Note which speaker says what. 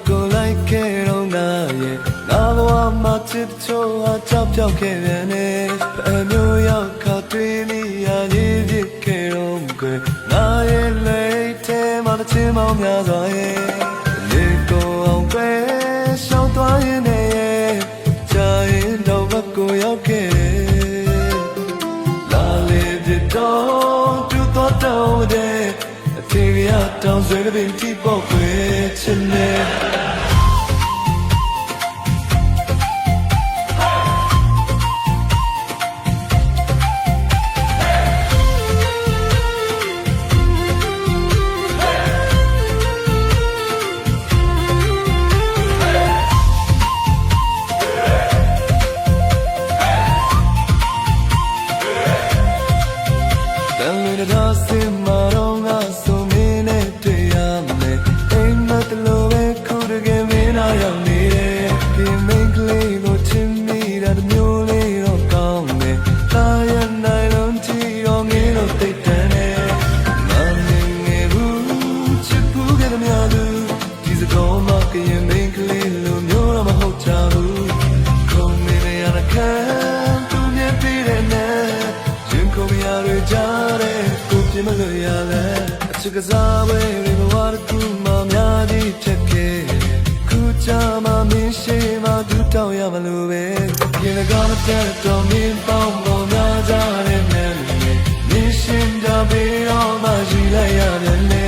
Speaker 1: ကိုလိုက်ခဲ့တော့ငါရဲ့ငါဘဝမှာချစ်ချိုးဟာကြောက်ပြောက်ခဲ့ပြန်နေအမျိုးရောက်ခါတွေ့မိရရေးဖြစ်ခဲ့တော့ကွယ်ငါရဲ့လက်ထဲမှာတစ်ချင်းမောင်းများစွာရဲ့လေကိုအောင်ပဲရှောင်းသွားရင်နဲ့ကြာရင်တော့ဘက်ကိုရောက်ခဲ့လာလေပြတော့သူတော့တော့တဲ့အထေရတောင်ဆွေးတဲ့ဒီပေါ့ကွယ်ချင်နေဒါစင်မာတော့ငါဆိုမင်းနဲ့တွေ့ရမယ်အိမ်မတလို့ပဲခုတကယ်မင်းနာရောက်နေတယ်ဒီမင်းကလေးကိုချစ်မိတာတမျိုးလေးတော့ကောင်းတယ်တာရနိုင်လုံးကြည့်တော့ငင်းလို့သိတဲ့နဲ့မမင်းငယ်ဘူးချစ်ဘူးကလည်းများလို့ဒီစကောင်းမကရင်မင်းကလေးလိုမျိုးတော့မဟုတ်ကြဘူးခုံနေရတဲ့ခံသူမြင်ပြီးတဲ့နဲ့ရင်ကိုရရကြတဲ့ဒီမလို့ရလဲအချစ်ကစားဝဲတွေဘဝတစ်ခုမှများကြီးဖြစ်ခဲ့ခုချာမမင်းရှိမှသူတောင်းရမလို့ပဲရင်ကောင်းတဲ့တော်မင်းပေါင်းပေါ်များကြတဲ့နဲ့မင်းရှင်းကြပြီးတော့မှရှိလိုက်ရတယ်